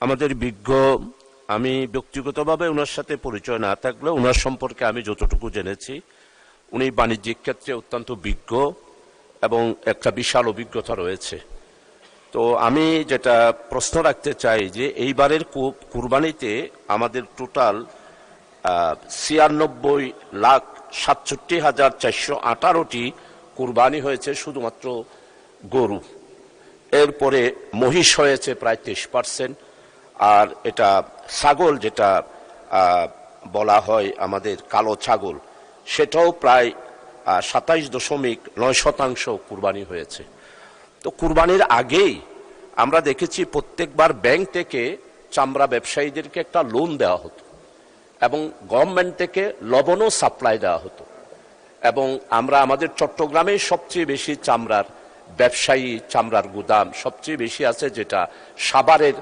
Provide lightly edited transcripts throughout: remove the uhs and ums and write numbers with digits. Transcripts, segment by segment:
আমাদের বিজ্ঞ, আমি ব্যক্তিগতভাবে ওনার সাথে পরিচয় না থাকলেও ওনার সম্পর্কে আমি যতটুকু জেনেছি, উনি বাণিজ্যিক ক্ষেত্রে অত্যন্ত বিজ্ঞ এবং একটা বিশাল অভিজ্ঞতা রয়েছে। তো আমি যেটা প্রশ্ন রাখতে চাই যে এইবারের কুরবানিতে আমাদের টোটাল 96,67,418টি কুরবানি হয়েছে শুধুমাত্র গরু। এরপরে মহিষ হয়েছে প্রায় 23%, আর এটা ছাগল যেটা বলা হয় আমাদের কালো ছাগল, সেটাও প্রায় 27.9% কুরবানি হয়েছে। তো কুরবানির আগেই আমরা দেখেছি প্রত্যেকবার ব্যাংক থেকে চামড়া ব্যবসায়ীদেরকে একটা লোন দেওয়া হতো এবং গভর্নমেন্ট থেকে লবণও সাপ্লাই দেওয়া হতো, এবং আমরা আমাদের চট্টগ্রামে সবচেয়ে বেশি চামড়ার ব্যবসায়ী, চামড়ার গুদাম সবচেয়ে বেশি আছে যেটা সাভারের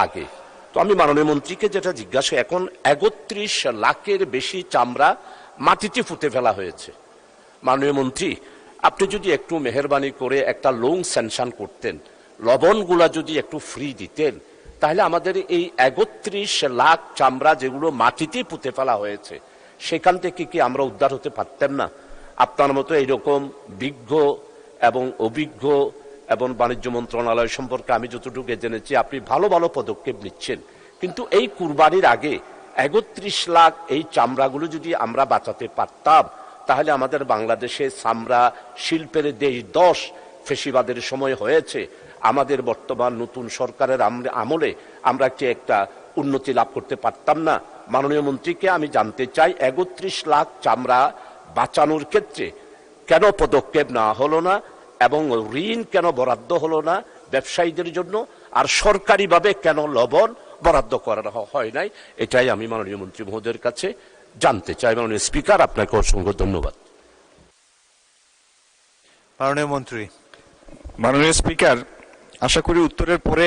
আগে। তো আমি মাননীয় মন্ত্রীকে যেটা জিজ্ঞাসা, এখন 31 লাখের বেশি চামড়া মাটিতে পুঁতে ফেলা হয়েছে। মাননীয় মন্ত্রী, আপনি যদি একটু মেহরবানি করে একটা লোন স্যাংশন করতেন, লবণগুলা যদি একটু ফ্রি দিতেন, তাহলে আমাদের এই 31 লাখ চামড়া যেগুলো মাটিতে পুঁতে ফেলা হয়েছে সেখান থেকে কি আমরা উদ্ধার হতে পারতেন না? আপনার মতো এইরকম বিজ্ঞ এবং অভিজ্ঞ এবং বাণিজ্য মন্ত্রণালয় সম্পর্কে আমি যতটুকু জেনেছি আপনি ভালো ভালো পদক্ষেপ নিচ্ছেন, কিন্তু এই কুরবানির আগে 31 লাখ এই চামড়াগুলো যদি আমরা বাঁচাতে পারতাম, তাহলে আমাদের বাংলাদেশে চামড়া শিল্পের দেশ 10 ফেসিবাদের সময় হয়েছে, আমাদের বর্তমান নতুন সরকারের আমলে আমরা কি একটা উন্নতি লাভ করতে পারতাম না? মাননীয় মন্ত্রীকে আমি জানতে চাই, 31 লাখ চামড়া বাঁচানোর ক্ষেত্রে কেন পদক্ষেপ নেওয়া হলো না, এবং ঋণ কেন বরাদ্দ হলো না ব্যবসায়ীদের জন্য, আর সরকারিভাবে কেন লবণ বরাদ্দ করা হয় নাই, এটাই আমি মাননীয় মন্ত্রী মহোদয়ের কাছে জানতে চাই। মাননীয় স্পিকার, আপনাকে অসংখ্য ধন্যবাদ। মাননীয় মন্ত্রী। মাননীয় স্পিকার, আশা করি উত্তরের পরে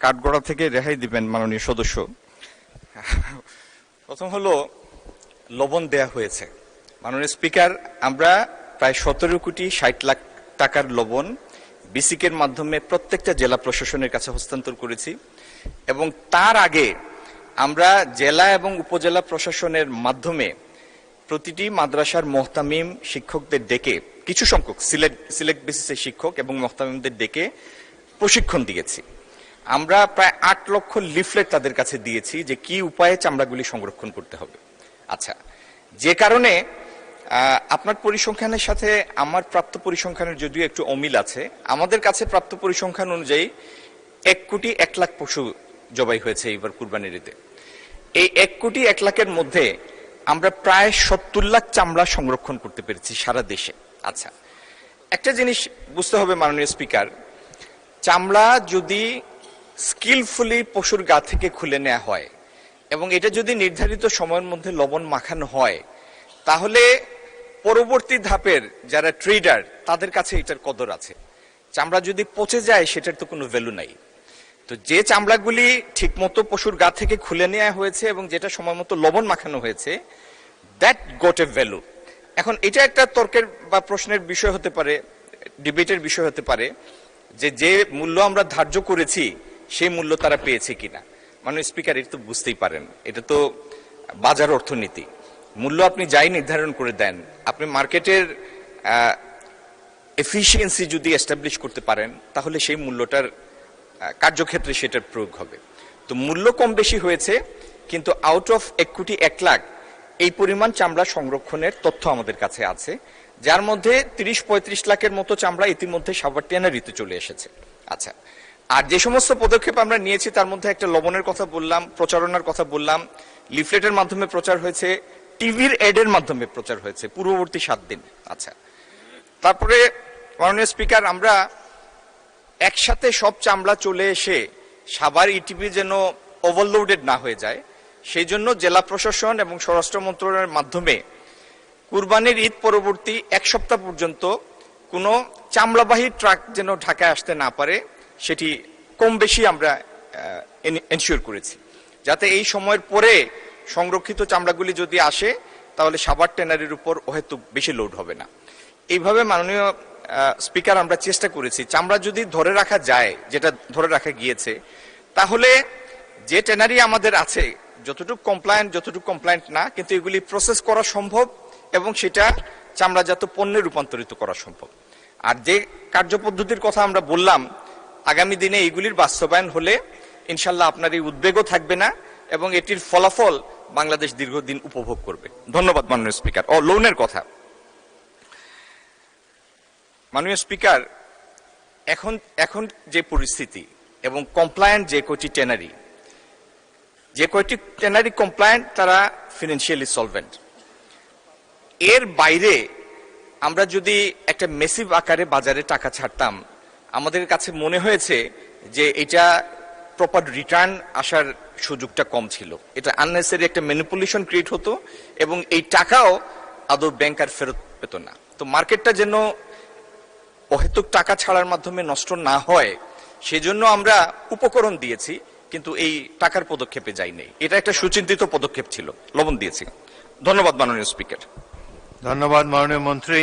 কাঠগড়া থেকে রেহাই দিবেন মাননীয় সদস্য। প্রথম হলো, লবণ দেয়া হয়েছে। মাননীয় স্পিকার, আমরা প্রায় 17,60,00,000 টাকার লবণ বিসিকের মাধ্যমে প্রত্যেকটা জেলা প্রশাসনের কাছে হস্তান্তর করেছি, এবং তার আগে আমরা জেলা এবং উপজেলা প্রশাসনের মাধ্যমে প্রতিটি মাদ্রাসার মোহতামিম শিক্ষকদের ডেকে, কিছু সংখ্যক সিলেক্ট বেসিসে শিক্ষক এবং মোহতামিমদের ডেকে প্রশিক্ষণ দিয়েছি। আমরা প্রায় 8 লক্ষ লিফলেট তাদের কাছে দিয়েছি যে কি উপায়ে চামড়াগুলি সংরক্ষণ করতে হবে। আচ্ছা, যে কারণে আপনার পরিসংখ্যানের সাথে আমার প্রাপ্ত পরিসংখ্যানের যদিও একটু অমিল আছে, আমাদের কাছে প্রাপ্ত পরিসংখ্যান অনুযায়ী 1,01,00,000 পশু জবাই হয়েছে এবার কুরবানির ঈদে। এই 1,01,00,000-এর মধ্যে আমরা প্রায় 70 লাখ চামড়া সংরক্ষণ করতে পেরেছি সারা দেশে। আচ্ছা, একটা জিনিস বুঝতে হবে মাননীয় স্পিকার, চামড়া যদি স্কিলফুলি পশুর গা থেকে খুলে নেওয়া হয় এবং এটা যদি নির্ধারিত সময়ের মধ্যে লবণ মাখানো হয়, তাহলে পরবর্তী ধাপের যারা ট্রেডার তাদের কাছে এটার কদর আছে। চামড়া যদি পচে যায় সেটার তো কোনো ভ্যালু নাই। তো যে চামড়াগুলি ঠিক মতো পশুর গা থেকে খুলে নেওয়া হয়েছে এবং যেটা সময় মতো লবণ মাখানো হয়েছে, দ্যাট গট এ ভ্যালু। এখন এটা একটা তর্কের বা প্রশ্নের বিষয় হতে পারে, ডিবেটের বিষয় হতে পারে, যে মূল্য আমরা ধার্য করেছি সেই মূল্য তারা পেয়েছে কিনা। মাননীয় স্পিকার, এটা তো বুঝতেই পারেন, এটা তো বাজার অর্থনীতি। মূল্য আপনি যাই নির্ধারণ করে দেন, আপনি মার্কেটের এফিসিয়েন্সি যদি এস্টাবলিশ করতে পারেন, তাহলে সেই মূল্যটার কার্যক্ষেত্রে সেটার প্রয়োগ হবে। তো মূল্য কম বেশি হয়েছে, কিন্তু আউট অফ 1,01,00,000 এই পরিমাণ চামড়া সংরক্ষণের তথ্য আমাদের কাছে আছে, যার মধ্যে 30-35 লাখের মতো চামড়া ইতিমধ্যে সাভারটিয়ানা ঋতু চলে এসেছে। আচ্ছা, আর যে সমস্ত পদক্ষেপ আমরা নিয়েছি তার মধ্যে একটা লবণের কথা বললাম, প্রচারণার কথা বললাম, লিফলেটের মাধ্যমে প্রচার হয়েছে, টিভির এডের মাধ্যমে প্রচার হয়েছে পূর্ববর্তী 7 দিন। আচ্ছা, তারপরে মাননীয় স্পিকার, আমরা একসাথে সব চামড়া চলে এসে সাভার ইটিভি যেন ওভারলোডেড না হয়ে যায়, সেই জন্য জেলা প্রশাসন এবং স্বরাষ্ট্র মন্ত্রণালয়ের মাধ্যমে কুরবানির ঈদ পরবর্তী 1 সপ্তাহ পর্যন্ত কোনো চামড়াবাহী ট্রাক যেন ঢাকায় আসতে না পারে, সেটি কম বেশি আমরা এনশিওর করেছি, যাতে এই সময়ের পরে সংরক্ষিত চামড়াগুলি যদি আসে তাহলে সাভার ট্যানারির উপর অহেতুক বেশি লোড হবে না। এইভাবে মাননীয় স্পিকার আমরা চেষ্টা করেছি, চামড়া যদি ধরে রাখা যায়, যেটা ধরে রাখা গিয়েছে, তাহলে যে ট্যানারি আমাদের আছে যতটুকু কমপ্লায়েন্ট না, কিন্তু এগুলি প্রসেস করা সম্ভব এবং সেটা চামড়াজাত পণ্যে রূপান্তরিত করা সম্ভব। আর যে কার্যপদ্ধতির কথা আমরা বললাম, আগামী দিনে এইগুলির বাস্তবায়ন হলে ইনশাল্লাহ আপনার এই উদ্বেগও থাকবে না এবং এটির ফলাফল বাংলাদেশ দীর্ঘদিন উপভোগ করবে। ধন্যবাদ মাননীয় স্পিকার। লোনের কথা, মাননীয় স্পিকার, এখন যে পরিস্থিতি এবং কমপ্লায়েন্ট যে কয়টি ট্যানারি কমপ্লায়েন্ট তারা ফিনান্সিয়ালি সলভেন্ট। এর বাইরে আমরা যদি একটা মেসিভ আকারে বাজারে টাকা ছাড়তাম, আমাদের কাছে মনে হয়েছে যে এটা প্রপার রিটার্ন আসার সুযোগটা কম ছিল, এটা আননেসেসারি একটা ম্যানিপুলেশন ক্রিয়েট হতো এবং এই টাকাও আদৌ ব্যাংকার ফেরত পেত না। তো মার্কেটটা যেন অহেতুক টাকা ছাড়ার মাধ্যমে নষ্ট না হয় সেজন্য আমরা উপকরণ দিয়েছি, কিন্তু এই টাকার পদক্ষেপে যাইনি। এটা একটা সুচিন্তিত পদক্ষেপ ছিল, লবণ দিয়েছি। ধন্যবাদ মাননীয় স্পিকার। ধন্যবাদ মাননীয় মন্ত্রী।